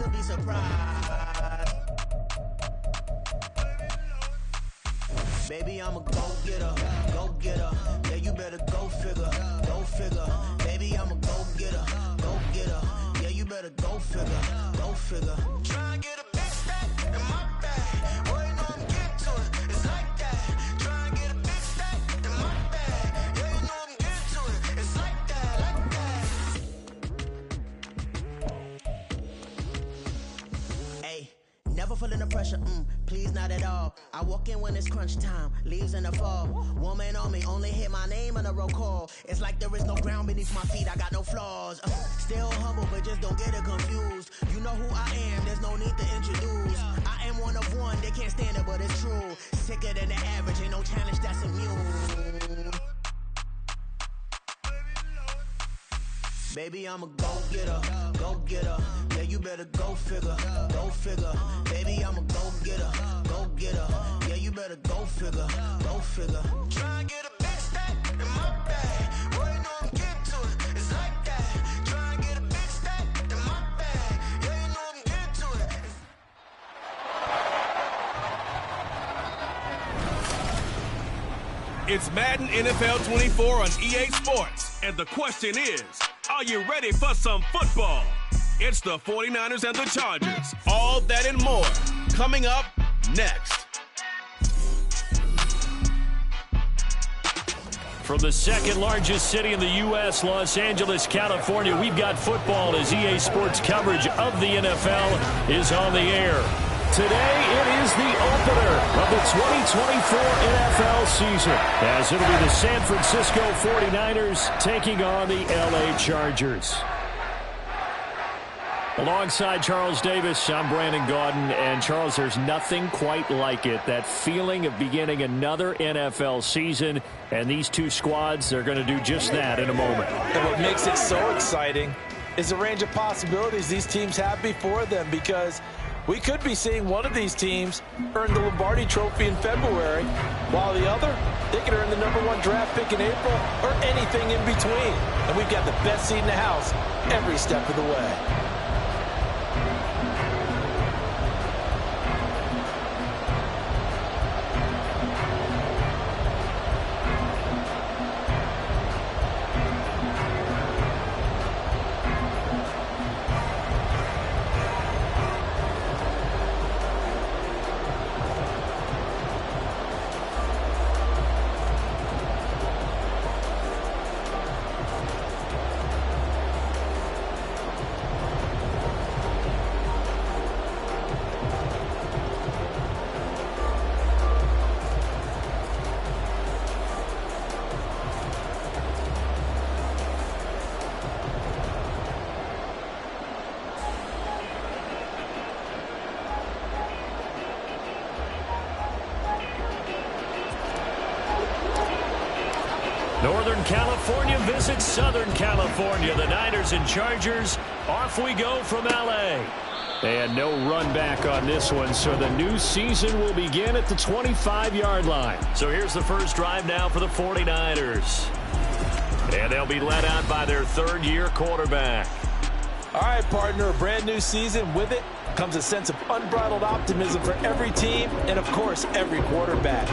to be surprised. Baby, I'm a go-getter, go-getter. Yeah, you better go figure, go figure. Baby, I'm a go-getter, go-getter. Yeah, you better go figure, go figure. Try and get a big stack in my bag. Boy, you know I'm getting to it. It's like that. Try and get a big stack in my bag. Yeah, you know I'm getting to it. It's like that, like that. Hey, never feeling the pressure, please not at all. I walk in when it's crunch time, leaves in the fall. Woman on me, only hit my name on a roll call. It's like there is no ground beneath my feet, I got no flaws. Still humble, but just don't get it confused. You know who I am, there's no need to introduce. I am one of one, they can't stand it, but it's true. Sicker than the average, ain't no challenge that's immune. Baby, I'm a go-getter, go-getter. Yeah, you better go figure, go figure. Baby, I'm a go-getter, go-getter. Yeah, you better go figure, go figure. Try and get a big stack in my bag. Boy, you know I'm getting to it. It's like that. Try and get a big stack in my bag. Yeah, you know I'm getting to it. It's Madden NFL 24 on EA Sports, and the question is, are you ready for some football? It's the 49ers and the Chargers. All that and more coming up next. From the second largest city in the U.S., Los Angeles, California, we've got football as EA Sports coverage of the NFL is on the air. Today, it is the opener of the 2024 NFL season, as it'll be the San Francisco 49ers taking on the L.A. Chargers. Alongside Charles Davis, I'm Brandon Gaudin. And, Charles, there's nothing quite like it, that feeling of beginning another NFL season. And these two squads, they're going to do just that in a moment. And what makes it so exciting is the range of possibilities these teams have before them, because we could be seeing one of these teams earn the Lombardi Trophy in February, while the other, they could earn the #1 draft pick in April, or anything in between. And we've got the best seat in the house every step of the way. Northern California visits Southern California. The Niners and Chargers, off we go from L.A. And no run back on this one, so the new season will begin at the 25-yard line. So here's the first drive now for the 49ers. And they'll be led out by their third-year quarterback. All right, partner, a brand new season. With it comes a sense of unbridled optimism for every team and, of course, every quarterback.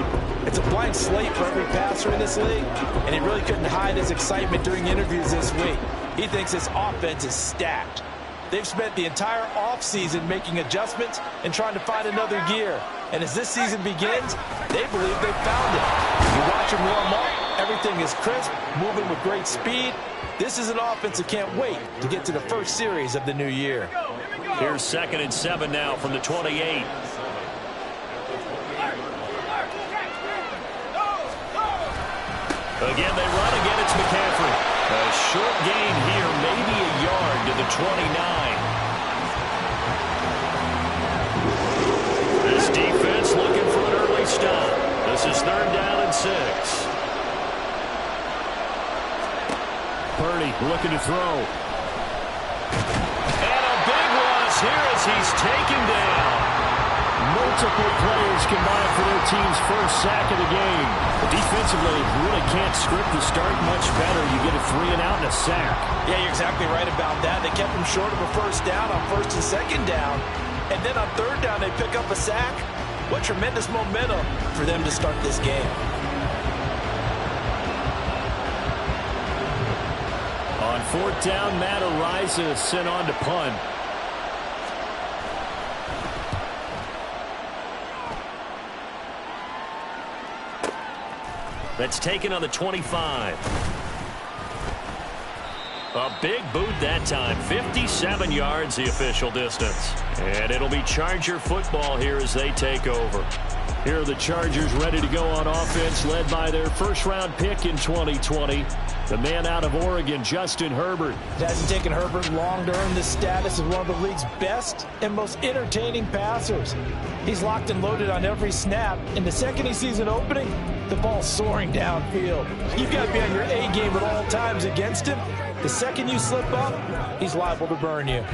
It's a blank slate for every passer in this league, and he really couldn't hide his excitement during interviews this week. He thinks his offense is stacked. They've spent the entire offseason making adjustments and trying to find another gear. And as this season begins, they believe they've found it. You watch them warm up, everything is crisp, moving with great speed. This is an offense that can't wait to get to the first series of the new year. Here's 2nd and 7 now from the 28. Again, they run. Again, it's McCaffrey. A short gain here, maybe a yard to the 29. This defense looking for an early stop. This is 3rd down and 6. Purdy looking to throw. And a big loss here as he's taken down. No multiple players combined for their team's first sack of the game. Defensively, you really can't script the start much better. You get a 3 and out and a sack. Yeah, you're exactly right about that. They kept them short of a first down on first and second down. And then on third down, they pick up a sack. What tremendous momentum for them to start this game. On fourth down, Matt Araiza sent on to punt. That's taken on the 25. A big boot that time. 57 yards the official distance. And it'll be Charger football here as they take over. Here are the Chargers ready to go on offense, led by their first-round pick in 2020. The man out of Oregon, Justin Herbert. It hasn't taken Herbert long to earn this status as one of the league's best and most entertaining passers. He's locked and loaded on every snap, and the second he sees an opening, the ball's soaring downfield. You've got to be on your A game at all times against him. The second you slip up, he's liable to burn you.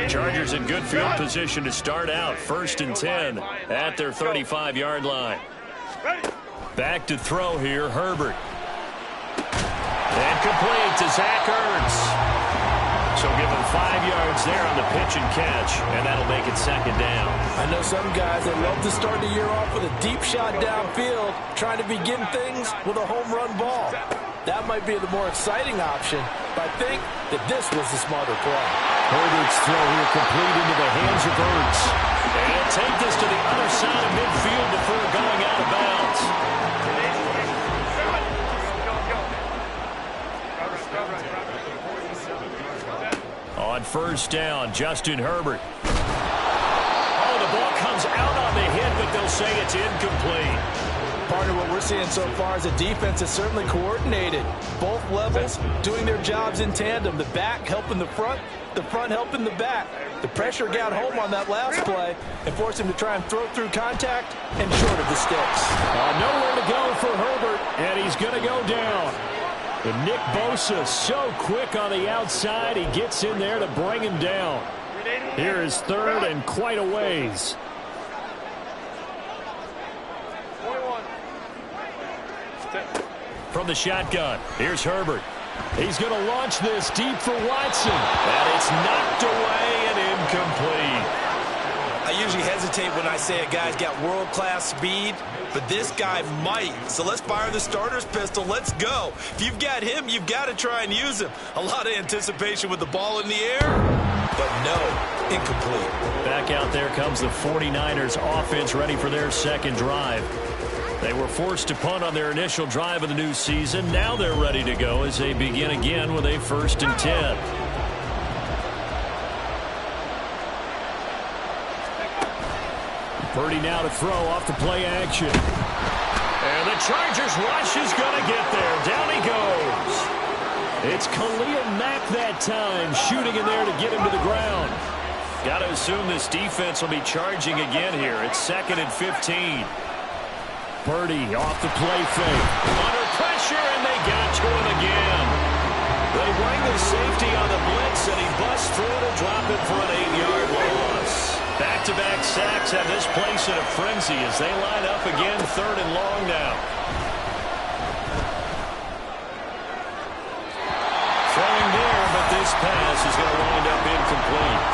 Chargers in good field position to start out. 1st and 10 at their 35-yard line. Back to throw here, Herbert. And complete to Zach Ertz. So give him 5 yards there on the pitch and catch, and that'll make it 2nd down. I know some guys that love to start the year off with a deep shot downfield, trying to begin things with a home run ball. That might be the more exciting option, but I think that this was the smarter play. Herbert's throw here complete into the hands of Ertz. And he'll take this to the other side of midfield before going out of bounds. On 1st down, Justin Herbert. Oh, the ball comes out on the hit, but they'll say it's incomplete. Partner, what we're seeing so far is a defense that's certainly coordinated. Both levels doing their jobs in tandem. The back helping the front helping the back. The pressure got home on that last play and forced him to try and throw through contact and short of the sticks. Nowhere to go for Herbert, and he's going to go down. And Nick Bosa so quick on the outside, he gets in there to bring him down. Here is 3rd and quite a ways. From the shotgun, here's Herbert. He's going to launch this deep for Watson. And it's knocked away and incomplete. I usually hesitate when I say a guy's got world-class speed, but this guy might. So let's fire the starter's pistol. Let's go. If you've got him, you've got to try and use him. A lot of anticipation with the ball in the air, but no, incomplete. Back out there comes the 49ers offense ready for their 2nd drive. They were forced to punt on their initial drive of the new season. Now they're ready to go as they begin again with a 1st and 10. Purdy now to throw off the play action. And the Chargers rush is going to get there. Down he goes. It's Khalil Mack that time, shooting in there to get him to the ground. Got to assume this defense will be charging again here. It's 2nd and 15. Purdy off the play fake. Under pressure, and they got to him again. They bring the safety on the blitz, and he busts through to drop it for an 8-yard loss. Back-to-back sacks have this place in a frenzy as they line up again 3rd and long now. Throwing there, but this pass is going to wind up incomplete.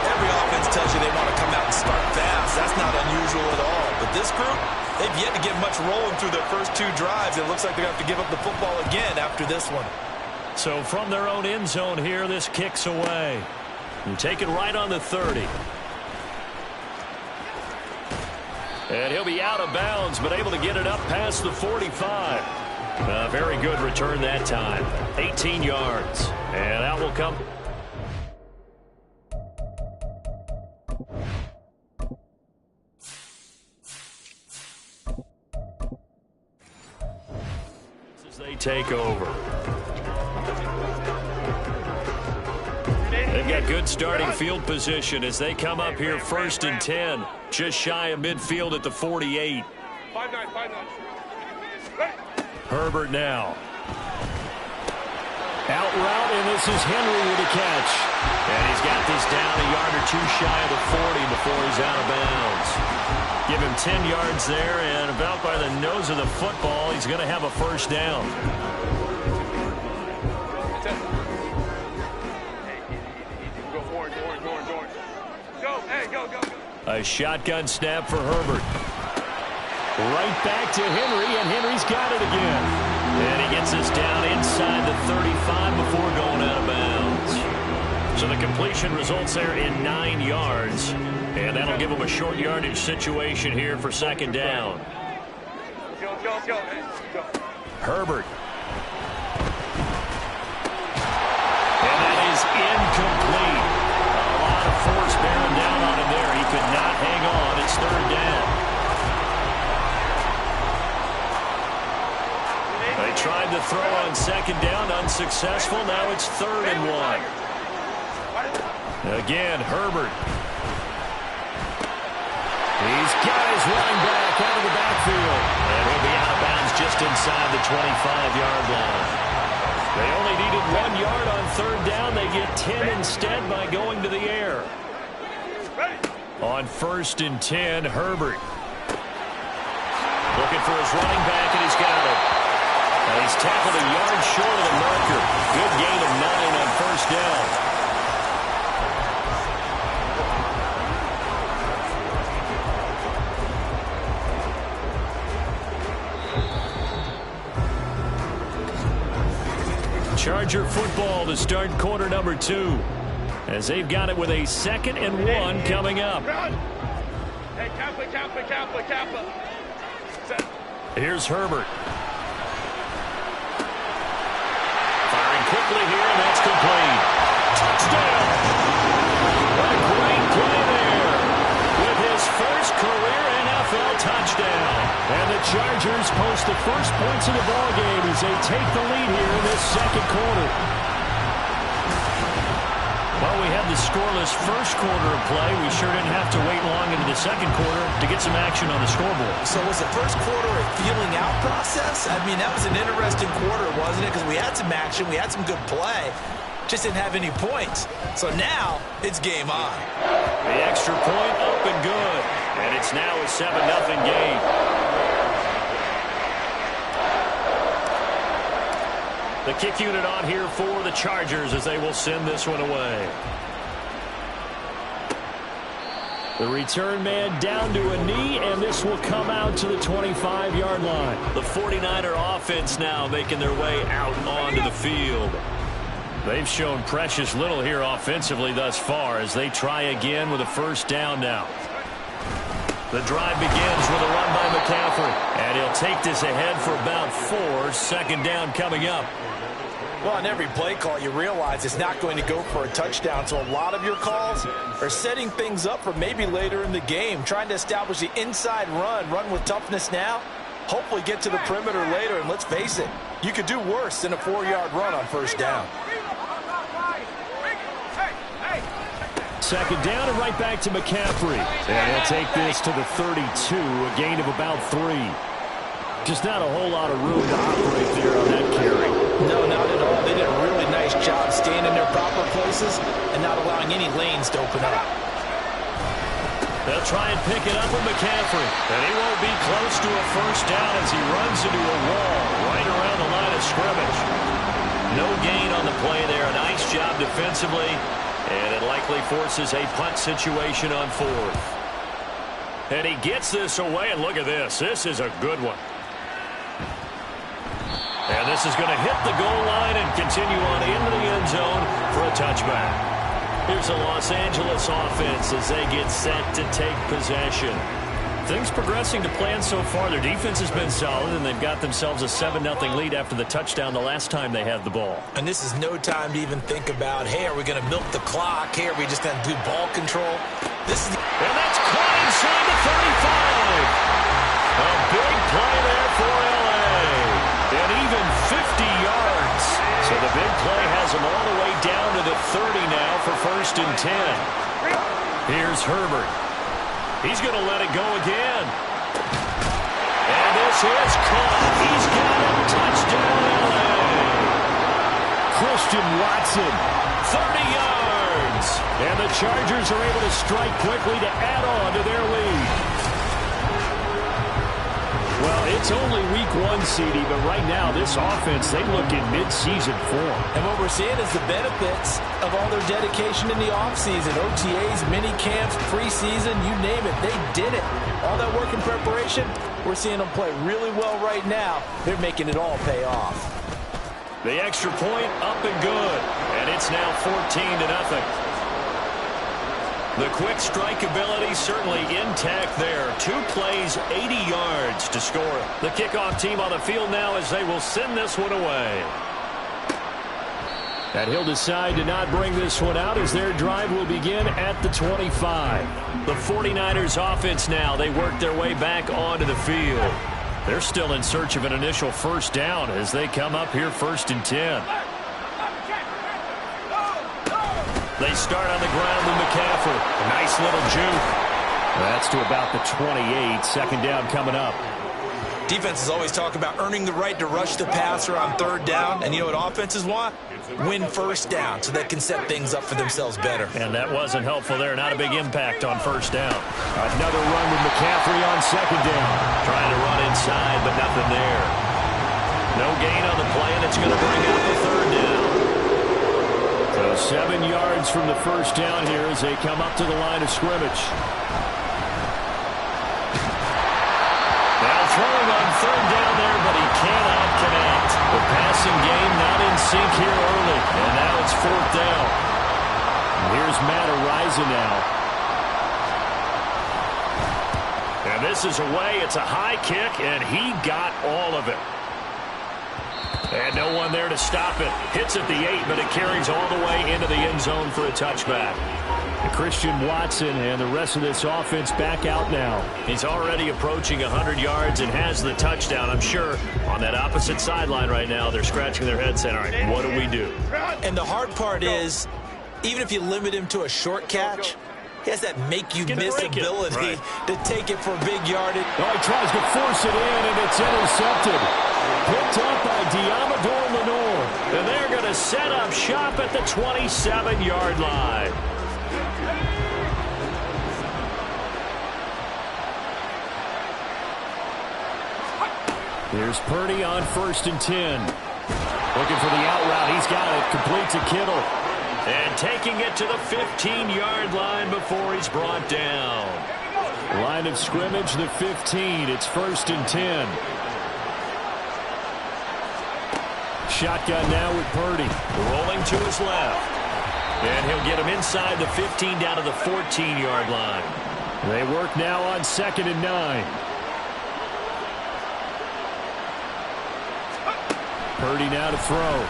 Every offense tells you they want to come out and start fast. That's not unusual at all. But this group, they've yet to get much rolling through their first 2 drives. It looks like they're going to have to give up the football again after this one. So from their own end zone here, this kicks away. And take it right on the 30. And he'll be out of bounds, but able to get it up past the 45. Very good return that time. 18 yards. And out will come. As they take over. They've got good starting field position as they come up here 1st and 10. Just shy of midfield at the 48. 5-9. Herbert now. Out route, and this is Henry with a catch. And he's got this down a yard or two shy of the 40 before he's out of bounds. Give him 10 yards there, and about by the nose of the football, he's going to have a first down. A shotgun snap for Herbert. Right back to Henry, and Henry's got it again. And he gets this down inside the 35 before going out of bounds. So the completion results there in 9 yards. And that'll give him a short yardage situation here for second down. Herbert. And that is incomplete. A lot of force bearing down on him there. He could not hang on. It's third down. They tried to throw on second down, unsuccessful. Now it's 3rd and 1. Again, Herbert. He's got his running back out of the backfield. And he'll be out of bounds just inside the 25-yard line. They only needed 1 yard on third down. They get 10 instead by going to the air. On 1st and 10, Herbert. Looking for his running back, and he's got it. And he's tackled a yard short of the marker. Good gain of 9 on first down. Charger football to start quarter number 2. As they've got it with a 2nd and 1 coming up. Hey, Kappa. Here's Herbert. Firing quickly here, and that's complete. Touchdown! What a great play there. With his first career NFL touchdown. And the Chargers post the first points of the ballgame as they take the lead here in this second quarter. Well, we had the scoreless first quarter of play. We sure didn't have to wait long into the second quarter to get some action on the scoreboard. So was the first quarter a feeling out process? I mean, that was an interesting quarter, wasn't it? Because we had some action, we had some good play, just didn't have any points. So now it's game on. The extra point up and good. And it's now a 7-0 game. The kick unit on here for the Chargers as they will send this one away. The return man down to a knee, and this will come out to the 25-yard line. The 49er offense now making their way out onto the field. They've shown precious little here offensively thus far as they try again with a first down now. The drive begins with a run by McCaffrey, and he'll take this ahead for about 4. Second down coming up. Well, on every play call, you realize it's not going to go for a touchdown, so a lot of your calls are setting things up for maybe later in the game, trying to establish the inside run with toughness now, hopefully get to the perimeter later, and let's face it, you could do worse than a 4-yard run on first down. Second down and right back to McCaffrey. And he'll take this to the 32, a gain of about 3. Just not a whole lot of room to operate there on that carry. No, not at all. They did a really nice job staying in their proper places and not allowing any lanes to open up. They'll try and pick it up with McCaffrey. And he won't be close to a first down as he runs into a wall right around the line of scrimmage. No gain on the play there. A nice job defensively. And it likely forces a punt situation on 4th. And he gets this away, and look at this. This is a good one. And this is going to hit the goal line and continue on into the end zone for a touchback. Here's the Los Angeles offense as they get set to take possession. Things progressing to plan so far. Their defense has been solid, and they've got themselves a 7-0 lead after the touchdown the last time they had the ball. And this is no time to even think about, hey, are we going to milk the clock? Hey, are we just going to do ball control? And that's caught inside the 35. A big play there for L.A. And even 50 yards. So the big play has them all the way down to the 30 now for 1st and 10. Here's Herbert. He's going to let it go again. And this is caught. He's got it. Touchdown, L.A. Chris Watson, 30 yards. And the Chargers are able to strike quickly to add on to their lead. Well, it's only week 1, CD, but right now this offense, they look in mid-season form. And what we're seeing is the benefits of all their dedication in the offseason. OTAs, mini camps, preseason, you name it, they did it. All that work in preparation, we're seeing them play really well right now. They're making it all pay off. The extra point up and good, and it's now 14-0. The quick strike ability certainly intact there. 2 plays, 80 yards to score. The kickoff team on the field now as they will send this one away. And he'll decide to not bring this one out as their drive will begin at the 25. The 49ers offense now, they work their way back onto the field. They're still in search of an initial first down as they come up here 1st and 10. They start on the ground with McCaffrey. A nice little juke. That's to about the 28. 2nd down coming up. Defenses always talk about earning the right to rush the passer on 3rd down. And you know what offenses want? Win 1st down so they can set things up for themselves better. And that wasn't helpful there. Not a big impact on 1st down. Another run with McCaffrey on 2nd down. Trying to run inside, but nothing there. No gain on the play, and it's going to bring out the 3rd down. So 7 yards from the 1st down here as they come up to the line of scrimmage. Now throwing on 3rd down there, but he cannot connect. The passing game not in sync here early, and now it's 4th down. Here's Matt Araiza now. And this is away. It's a high kick, and he got all of it. And no one there to stop it. Hits at the 8, but it carries all the way into the end zone for a touchback. And Christian Watson and the rest of this offense back out now. He's already approaching 100 yards and has the touchdown. I'm sure on that opposite sideline right now, they're scratching their heads saying, all right, what do we do? And the hard part is, even if you limit him to a short catch, he has that make-you-miss ability to take it for big yardage. Oh, he tries to force it in, and it's intercepted. Picked up by Diamador Lenore. And they're going to set up shop at the 27-yard line. Here's Purdy on 1st and 10. Looking for the out route. He's got it. Complete to Kittle. And taking it to the 15-yard line before he's brought down. Line of scrimmage, the 15. It's 1st and 10. Shotgun now with Purdy. Rolling to his left. And he'll get him inside the 15 down to the 14-yard line. They work now on 2nd and 9. Purdy now to throw.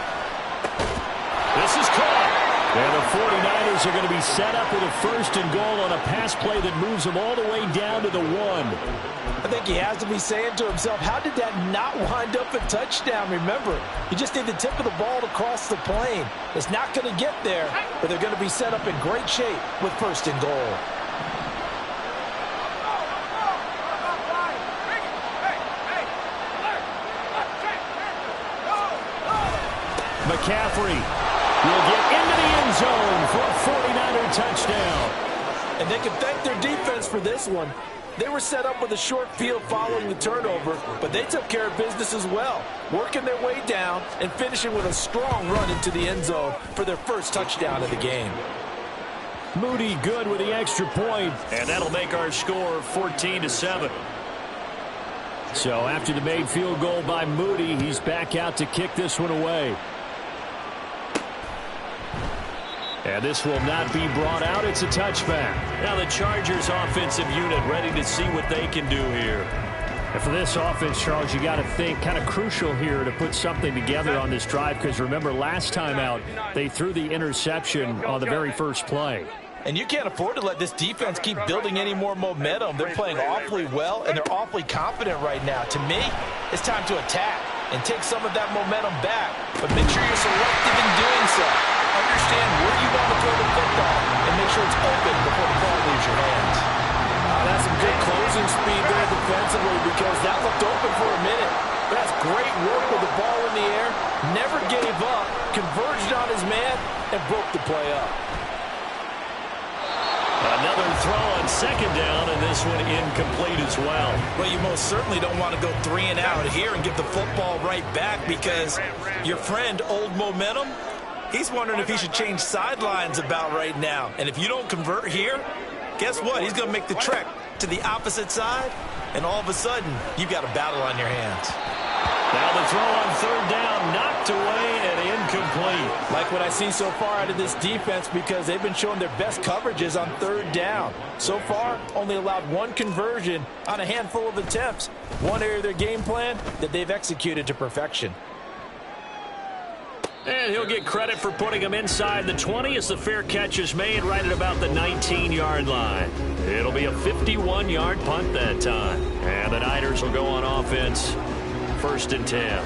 This is caught. And the 49ers are going to be set up with a 1st and goal on a pass play that moves them all the way down to the 1. I think he has to be saying to himself, how did that not wind up a touchdown? Remember, you just need the tip of the ball to cross the plane. It's not going to get there, but they're going to be set up in great shape with 1st and goal. McCaffrey will get into the end zone for a 49er touchdown. And they can thank their defense for this one. They were set up with a short field following the turnover, but they took care of business as well, working their way down and finishing with a strong run into the end zone for their 1st touchdown of the game. Moody good with the extra point, and that'll make our score 14-7. So after the made field goal by Moody, he's back out to kick this one away. And this will not be brought out. It's a touchback. Now the Chargers offensive unit ready to see what they can do here. And for this offense, Charles, you got to think kind of crucial here to put something together on this drive, because remember last time out they threw the interception on the very first play. And you can't afford to let this defense keep building any more momentum. They're playing awfully well, and they're awfully confident right now. To me, it's time to attack and take some of that momentum back. But make sure you're selective in doing so. Understand where you want to throw the football and make sure it's open before the ball leaves your hands. That's some good closing speed there defensively, because that looked open for a minute. That's great work with the ball in the air. Never gave up, converged on his man, and broke the play up. Another throw on second down, and this one incomplete as well. Well, you most certainly don't want to go 3 and out here and get the football right back, because your friend, Old Momentum, he's wondering if he should change sidelines about right now. And if you don't convert here, guess what? He's going to make the trek to the opposite side, and all of a sudden, you've got a battle on your hands. Now the throw on third down, knocked away and incomplete. Like what I've seen so far out of this defense, because they've been showing their best coverages on third down. So far, only allowed 1 conversion on a handful of attempts. One area of their game plan that they've executed to perfection. And he'll get credit for putting him inside the 20 as the fair catch is made right at about the 19-yard line. It'll be a 51-yard punt that time. And the Niners will go on offense. 1st and 10.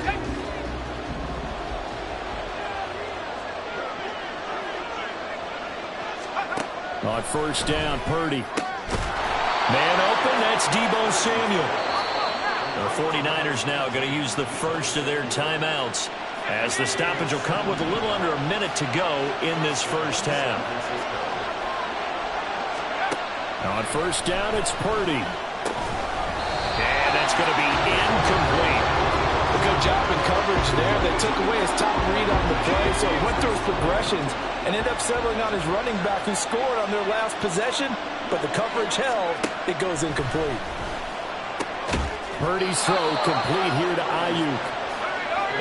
On first down, Purdy. Man open, that's Deebo Samuel. The 49ers now going to use the first of their timeouts, as the stoppage will come with a little under a minute to go in this first half. On first down, it's Purdy. And that's going to be incomplete. A good job in coverage there. They took away his top read on the play, so he went through his progressions and ended up settling on his running back, who scored on their last possession, but the coverage held. It goes incomplete. Purdy's throw complete here to Ayuk.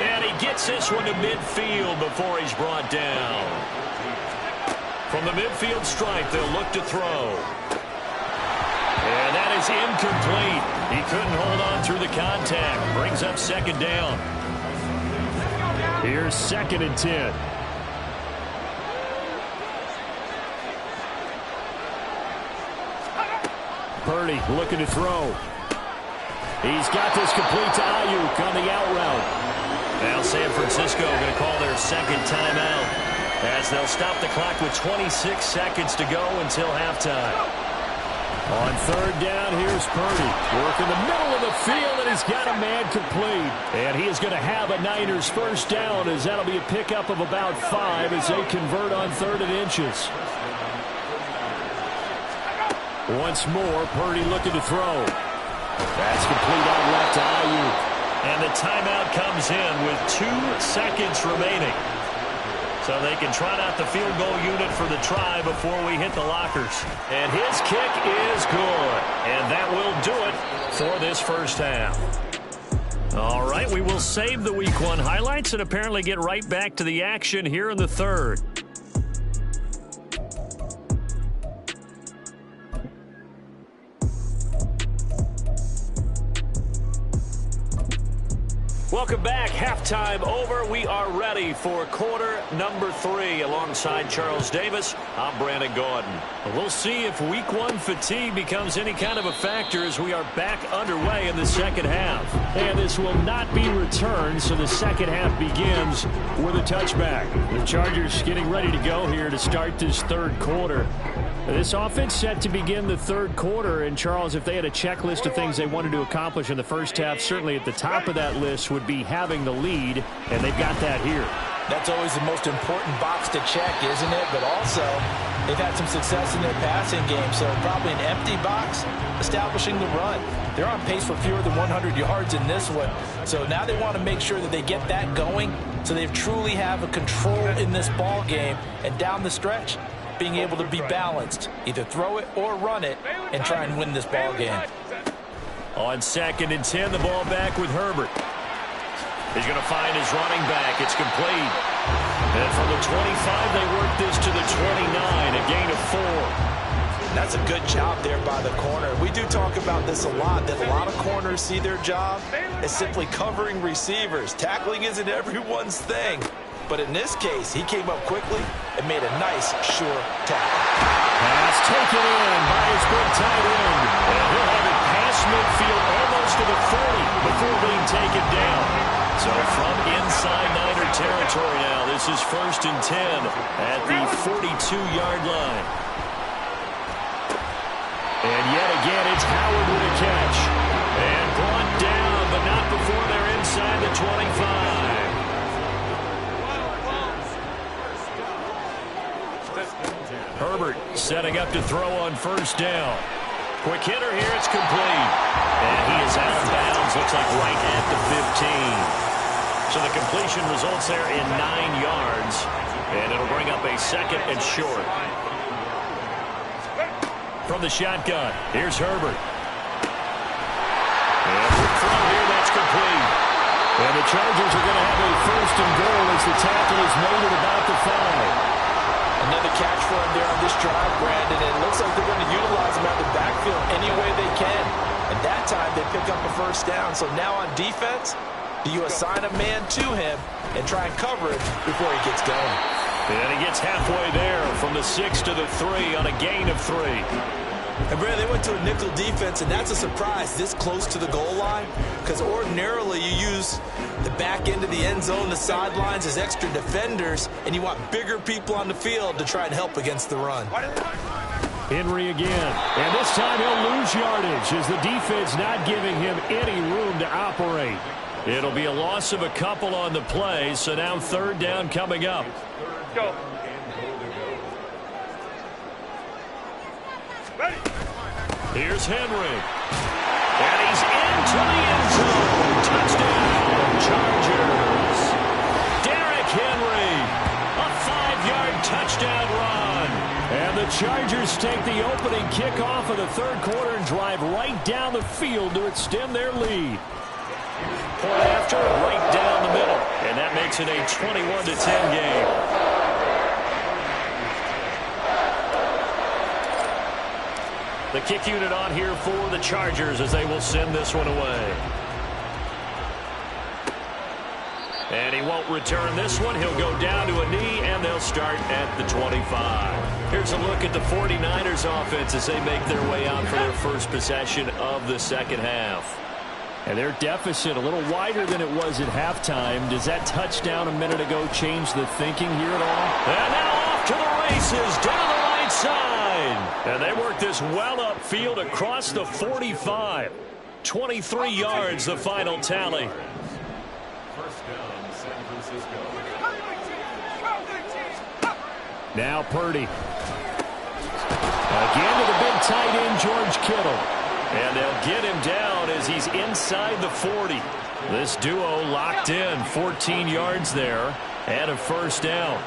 And he gets this one to midfield before he's brought down. From the midfield stripe, they'll look to throw. And that is incomplete. He couldn't hold on through the contact. Brings up second down. Here's 2nd and 10. Purdy looking to throw. He's got this complete to Ayuk on the out route. Now San Francisco going to call their second timeout, as they'll stop the clock with 26 seconds to go until halftime. On third down, here's Purdy. Working the middle of the field, and he's got a man complete. And he is going to have a Niners first down, as that'll be a pickup of about 5 as they convert on 3rd and inches. Once more, Purdy looking to throw. That's complete out left to Ayuk. And the timeout comes in with 2 seconds remaining. So they can trot out the field goal unit for the try before we hit the lockers. And his kick is good. And that will do it for this first half. All right, we will save the Week 1 highlights and apparently get right back to the action here in the 3rd. Welcome back. Halftime over. We are ready for quarter number 3. Alongside Charles Davis, I'm Brandon Gordon. We'll see if Week 1 fatigue becomes any kind of a factor as we are back underway in the second half. And this will not be returned, so the second half begins with a touchback. The Chargers getting ready to go here to start this 3rd quarter. This offense set to begin the 3rd quarter, and Charles, if they had a checklist of things they wanted to accomplish in the first half, certainly at the top of that list would be having the lead, and they've got that here. That's always the most important box to check, isn't it? But also, they've had some success in their passing game, so probably an empty box establishing the run. They're on pace for fewer than 100 yards in this one, so now they want to make sure that they get that going so they truly have a control in this ball game, and down the stretch, being able to be balanced, either throw it or run it, and try and win this ball game. On 2nd and 10, the ball back with Herbert. He's going to find his running back. It's complete. And from the 25, they work this to the 29, a gain of 4. That's a good job there by the corner. We do talk about this a lot, that a lot of corners see their job as simply covering receivers. Tackling isn't everyone's thing. But in this case, he came up quickly and made a nice, sure tackle. Pass taken in by his big tight end. And he'll have it past midfield almost to the 40 before being taken down. So from inside Niner territory now, this is 1st and 10 at the 42-yard line. And yet again, it's Howard with a catch. And brought down, but not before they're inside 25. Herbert setting up to throw on first down. Quick hitter here. It's complete. And he is out of bounds. Looks like right at the 15. So the completion results there in 9 yards. And it'll bring up a second and short. From the shotgun, here's Herbert. And from here, that's complete. And the Chargers are going to have a first and goal as the tackle is made at about the 5. Another catch for him there on this drive, Brandon. And it looks like they're going to utilize him out of the backfield any way they can. And that time they pick up a first down. So now on defense, do you assign a man to him and try and cover it before he gets going? And he gets halfway there from the 6 to the 3 on a gain of 3. And Brandon, they went to a nickel defense, and that's a surprise this close to the goal line, because ordinarily you use the back end of the end zone, the sidelines as extra defenders, and you want bigger people on the field to try and help against the run. Henry again, and this time he'll lose yardage as the defense not giving him any room to operate. It'll be a loss of a couple on the play, so now third down coming up. Go. Here's Henry. And he's into the end zone. Touchdown, Chargers. Derrick Henry. A 5-yard touchdown run. And the Chargers take the opening kickoff of the third quarter and drive right down the field to extend their lead. Point after, right down the middle. And that makes it a 21-10 game. The kick unit on here for the Chargers as they will send this one away. And he won't return this one. He'll go down to a knee, and they'll start at the 25. Here's a look at the 49ers offense as they make their way out for their first possession of the second half. And their deficit a little wider than it was at halftime. Does that touchdown a minute ago change the thinking here at all? And now off to the races down the right side. And they work this well upfield across the 45. 23 yards, the final tally. Now Purdy. Again to the big tight end, George Kittle. And they'll get him down as he's inside the 40. This duo locked in, 14 yards there, and a first down.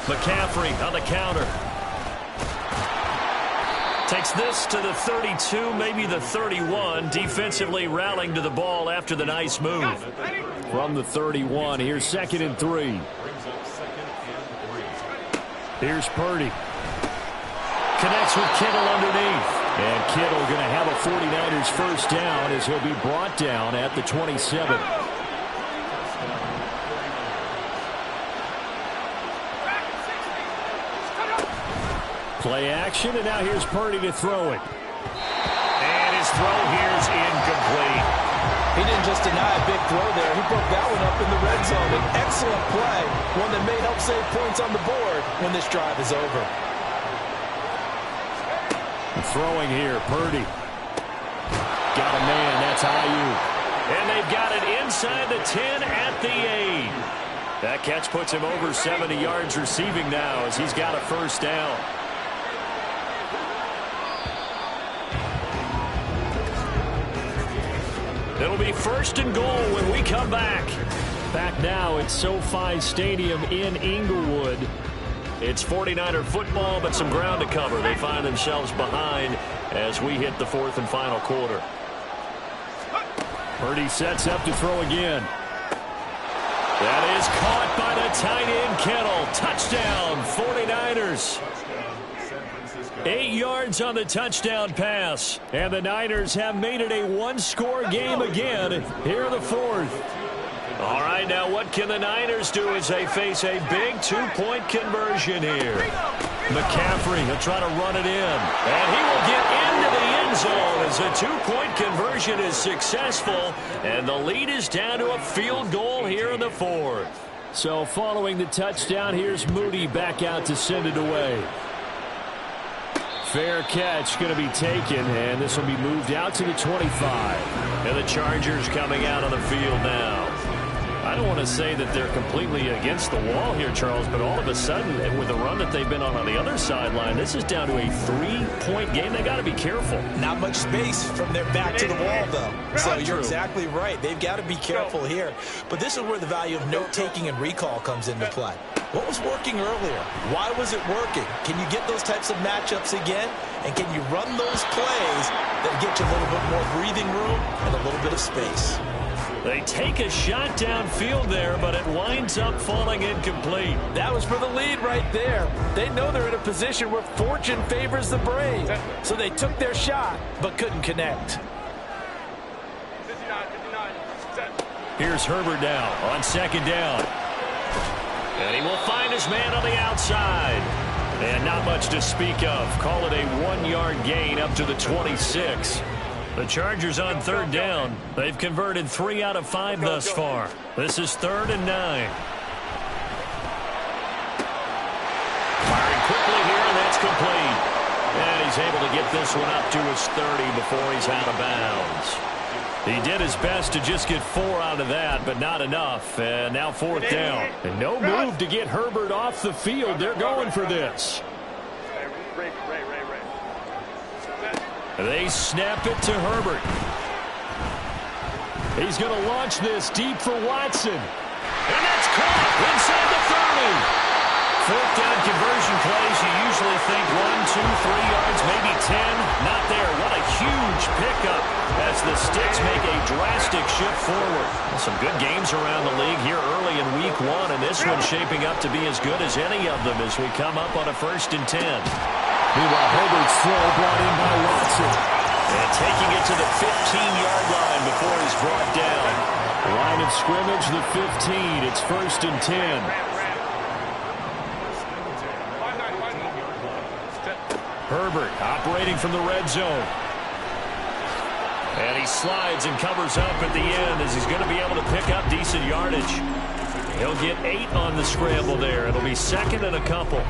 McCaffrey on the counter. Takes this to the 32, maybe the 31. Defensively rallying to the ball after the nice move. From the 31, here's 2nd and 3. Here's Purdy. Connects with Kittle underneath. And Kittle going to have a 49ers first down as he'll be brought down at the 27. Play action, and now here's Purdy to throw it. And his throw here's incomplete. He didn't just deny a big throw there. He broke that one up in the red zone. An excellent play, one that may help save points on the board when this drive is over. Throwing here, Purdy. Got a man, that's Ayuk. And they've got it inside the 10 at the 8. That catch puts him over 70 yards receiving now as he's got a first down. It'll be first and goal when we come back. Back now at SoFi Stadium in Inglewood. It's 49er football, but some ground to cover. They find themselves behind as we hit the fourth and final quarter. Purdy sets up to throw again. That is caught by the tight end Kittle. Touchdown, 49ers. 8 yards on the touchdown pass. And the Niners have made it a one-score game again here in the fourth. All right, now what can the Niners do as they face a big two-point conversion here? McCaffrey, he'll try to run it in. And he will get into the end zone as a two-point conversion is successful. And the lead is down to a field goal here in the fourth. So following the touchdown, here's Moody back out to send it away. Fair catch going to be taken, and this will be moved out to the 25. And the Chargers coming out on the field now. I don't want to say that they're completely against the wall here, Charles, but all of a sudden, with the run that they've been on the other sideline, this is down to a 3-point game. They got to be careful. Not much space from their back to the wall, though. So you're exactly right. They've got to be careful here. But this is where the value of note-taking and recall comes into play. What was working earlier? Why was it working? Can you get those types of matchups again? And can you run those plays that get you a little bit more breathing room and a little bit of space? They take a shot downfield there, but it winds up falling incomplete. That was for the lead right there. They know they're in a position where fortune favors the brave. So they took their shot, but couldn't connect. 59. Here's Herbert now on second down. And he will find his man on the outside. And not much to speak of. Call it a 1-yard gain up to the 26. The Chargers on third down. They've converted 3 out of 5 thus far. This is 3rd and 9. Firing quickly here, and that's complete. And he's able to get this one up to his 30 before he's out of bounds. He did his best to just get 4 out of that, but not enough. And now 4th down. And no move to get Herbert off the field. They're going for this. They snap it to Herbert. He's going to launch this deep for Watson. And that's caught inside the 30. 4th down conversion plays, you usually think 1, 2, 3 yards, maybe 10. Not there. What a huge pickup as the Sticks make a drastic shift forward. Some good games around the league here early in week 1, and this one's shaping up to be as good as any of them as we come up on a 1st and 10. Meanwhile, Herbert's throw brought in by Watson. And taking it to the 15-yard line before he's brought down. Line of scrimmage, the 15. It's 1st and 10. Herbert operating from the red zone. And he slides and covers up at the end as he's going to be able to pick up decent yardage. He'll get 8 on the scramble there. It'll be 2nd and a couple.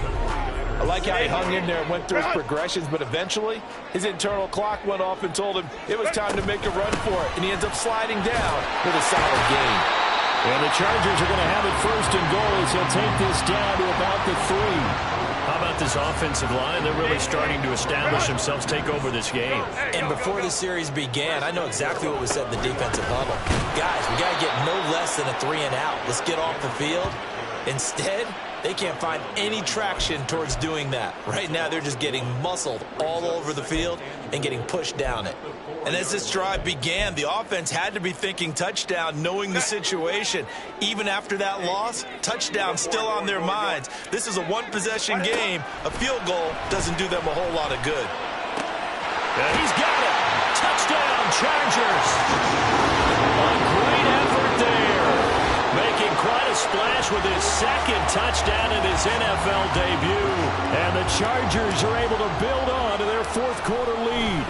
I like how he hung in there and went through his progressions, but eventually his internal clock went off and told him it was time to make a run for it, and he ends up sliding down with a solid gain. And the Chargers are going to have it 1st and goal as he'll take this down to about the 3. How about this offensive line? They're really starting to establish themselves, take over this game. And before the series began, I know exactly what was said in the defensive huddle. Guys, we got to get no less than a 3 and out. Let's get off the field. Instead, they can't find any traction towards doing that. Right now, they're just getting muscled all over the field and getting pushed down it. And as this drive began, the offense had to be thinking touchdown, knowing the situation. Even after that loss, touchdown still on their minds. This is a one-possession game. A field goal doesn't do them a whole lot of good. And he's got it. Touchdown, Chargers. A great effort there. Making quite a splash with his 2nd touchdown in his NFL debut. And the Chargers are able to build on to their 4th quarter lead.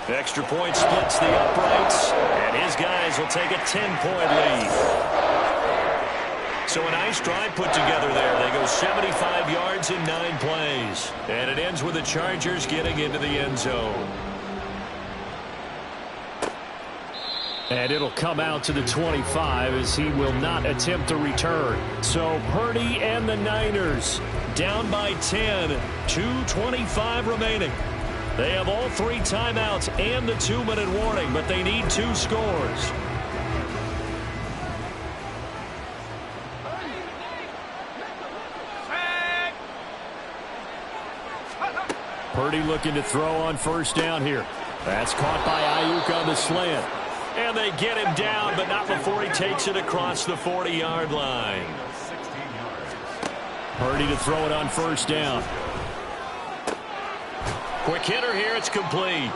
Extra point splits the uprights, and his guys will take a 10-point lead. So a nice drive put together there. They go 75 yards in 9 plays. And it ends with the Chargers getting into the end zone. And it'll come out to the 25 as he will not attempt a return. So Purdy and the Niners Down by 10, 2:25 remaining. They have all 3 timeouts and the 2-minute warning, but they need 2 scores. Purdy looking to throw on 1st down here. That's caught by Ayuk on the slant. And they get him down, but not before he takes it across the 40-yard line. Purdy to throw it on 1st down. Quick hitter here, it's complete.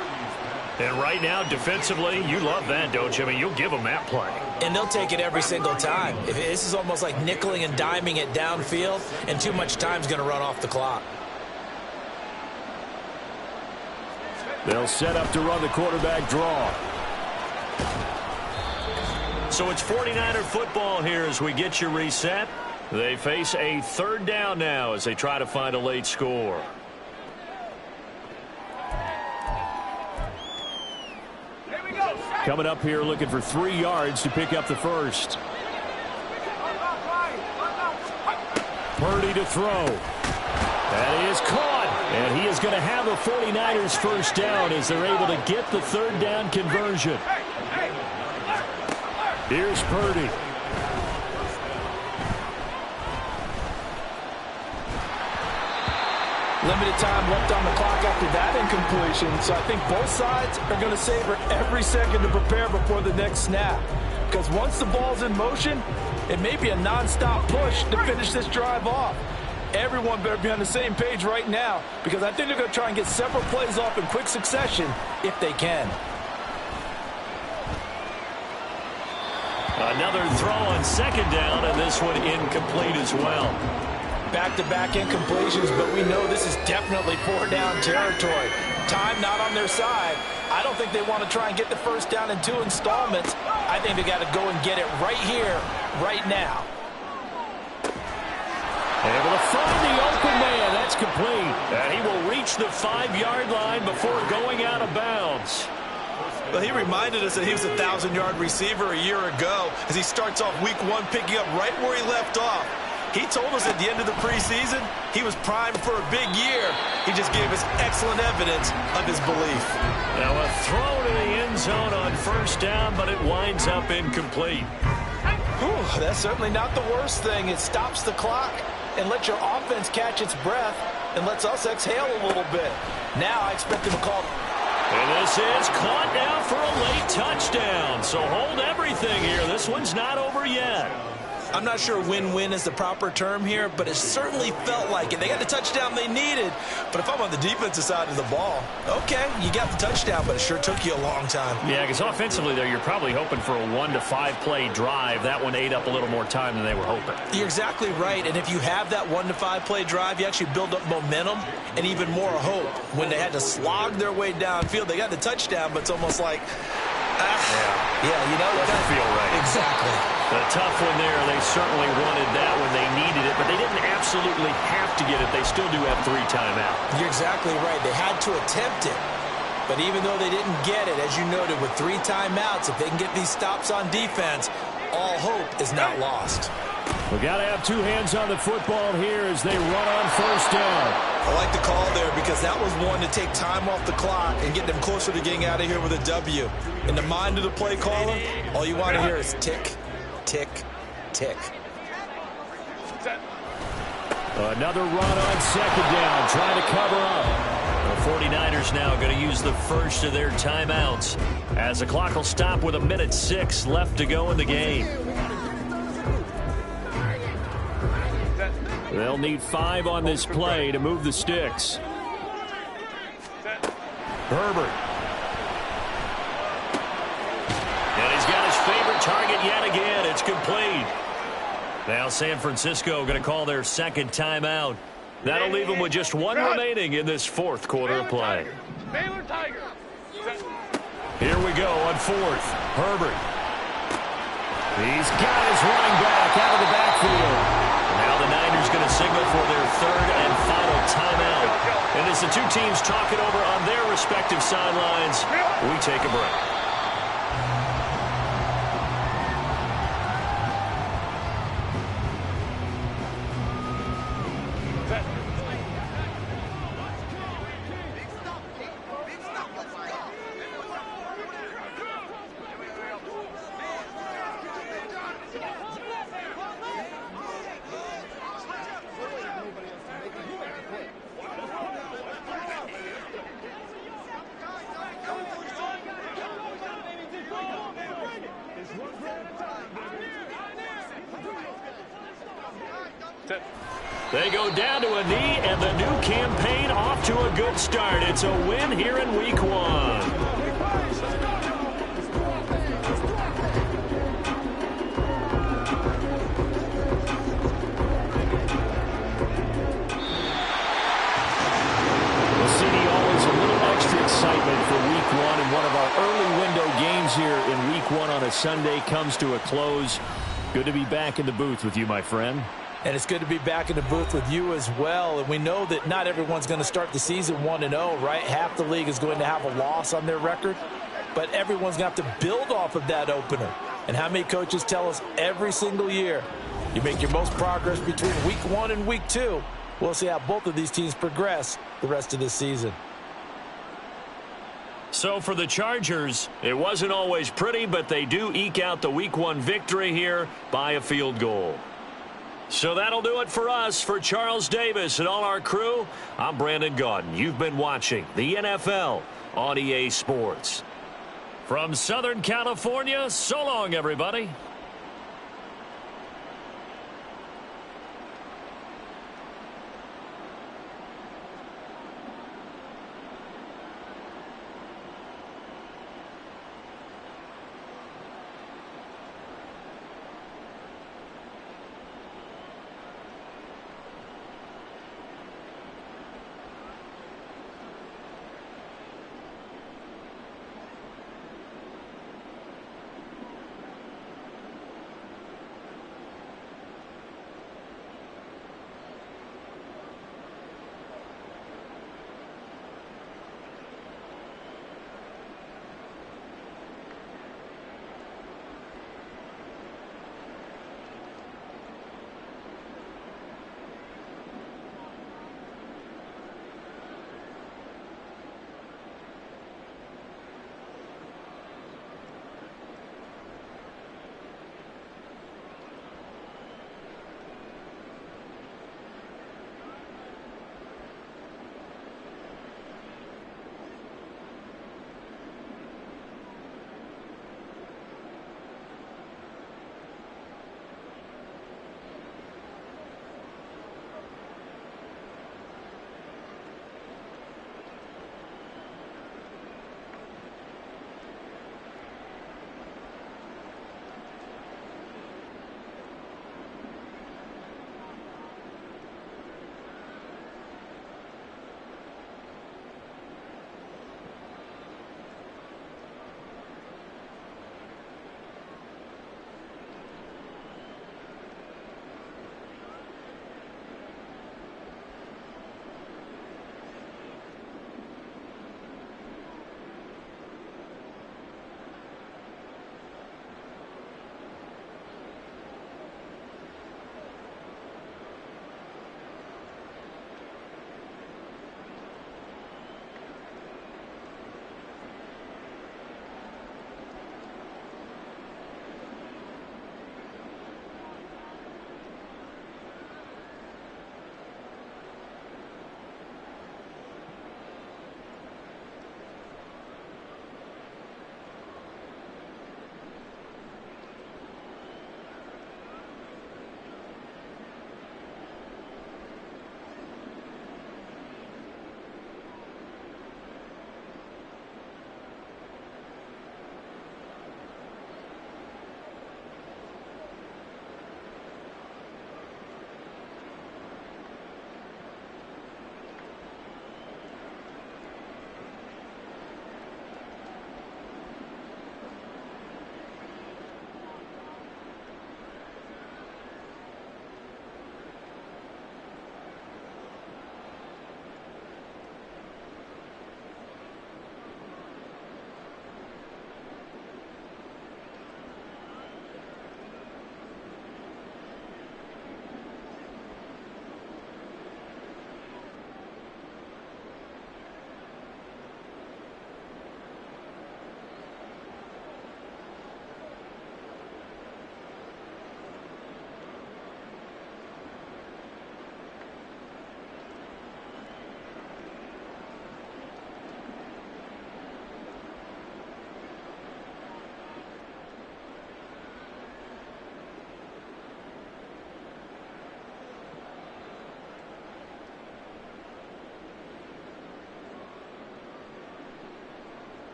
And right now, defensively, you love that, don't you? I mean, you'll give them that play. And they'll take it every single time. This is almost like nickeling and diming it downfield, and too much time's going to run off the clock. They'll set up to run the quarterback draw. So it's 49er football here as we get you reset. They face a 3rd down now as they try to find a late score. Coming up here looking for 3 yards to pick up the first. Purdy to throw. That is caught. And he is going to have a 49ers first down as they're able to get the 3rd down conversion. Here's Purdy. Limited time left on the clock after that incompletion, so I think both sides are going to savor every second to prepare before the next snap. Because once the ball's in motion, it may be a non-stop push to finish this drive off. Everyone better be on the same page right now, because I think they're going to try and get several plays off in quick succession if they can. Another throw on 2nd down, and this one incomplete as well. Back-to-back incompletions, but we know this is definitely 4-down territory. Time not on their side. I don't think they want to try and get the first down in 2 installments. I think they got to go and get it right here, right now. Able to find the open man. That's complete. And he will reach the 5-yard line before going out of bounds. Well, he reminded us that he was a 1,000-yard receiver a year ago as he starts off week 1 picking up right where he left off. He told us at the end of the preseason he was primed for a big year. He just gave us excellent evidence of his belief. Now a throw to the end zone on 1st down, but it winds up incomplete. Whew, that's certainly not the worst thing. It stops the clock and lets your offense catch its breath and lets us exhale a little bit. Now I expect them to call. And this is caught now for a late touchdown. So hold everything here. This one's not over yet. I'm not sure win-win is the proper term here, but it certainly felt like it. They got the touchdown they needed, but if I'm on the defensive side of the ball, okay, you got the touchdown, but it sure took you a long time. Yeah, because offensively, though, you're probably hoping for a 1 to 5 play drive. That one ate up a little more time than they were hoping. You're exactly right, and if you have that 1 to 5 play drive, you actually build up momentum and even more hope. When they had to slog their way downfield, they got the touchdown, but it's almost like, you know, doesn't feel right. Exactly. The tough one there. They certainly wanted that when they needed it, but they didn't absolutely have to get it. They still do have 3 timeouts. You're exactly right. They had to attempt it. But even though they didn't get it, as you noted, with 3 timeouts, if they can get these stops on defense, all hope is not lost. We got to have 2 hands on the football here as they run on 1st down. I like the call there because that was one to take time off the clock and get them closer to getting out of here with a W. In the mind of the play caller, all you want to hear is tick, tick, tick. Another run on 2nd down, trying to cover up. The 49ers now going to use the first of their timeouts as the clock will stop with 1:06 left to go in the game. They'll need 5 on this play to move the sticks. Herbert. And he's got his favorite target yet again. It's complete. Now San Francisco going to call their 2nd timeout. That'll leave them with just 1 remaining in this 4th quarter of play. Baylor Tiger. Here we go on 4th. Herbert. He's got his running back out of the backfield. Now the Niners going to signal for their 3rd and final timeout. And as the 2 teams talk it over on their respective sidelines, we take a break. They go down to a knee, and the new campaign off to a good start. It's a win here in Week 1. Excitement for Week 1, and one of our early window games here in Week 1 on a Sunday comes to a close. Good to be back in the booth with you, my friend. And it's good to be back in the booth with you as well. And we know that not everyone's going to start the season 1-0, right? Half the league is going to have a loss on their record. but everyone's going to have to build off of that opener. And how many coaches tell us every single year, you make your most progress between week 1 and week 2. We'll see how both of these teams progress the rest of this season. So for the Chargers, it wasn't always pretty, but they do eke out the week 1 victory here by a field goal. So that'll do it for us. For Charles Davis and all our crew, I'm Brandon Gaudin. You've been watching the NFL on EA Sports. From Southern California, so long, everybody.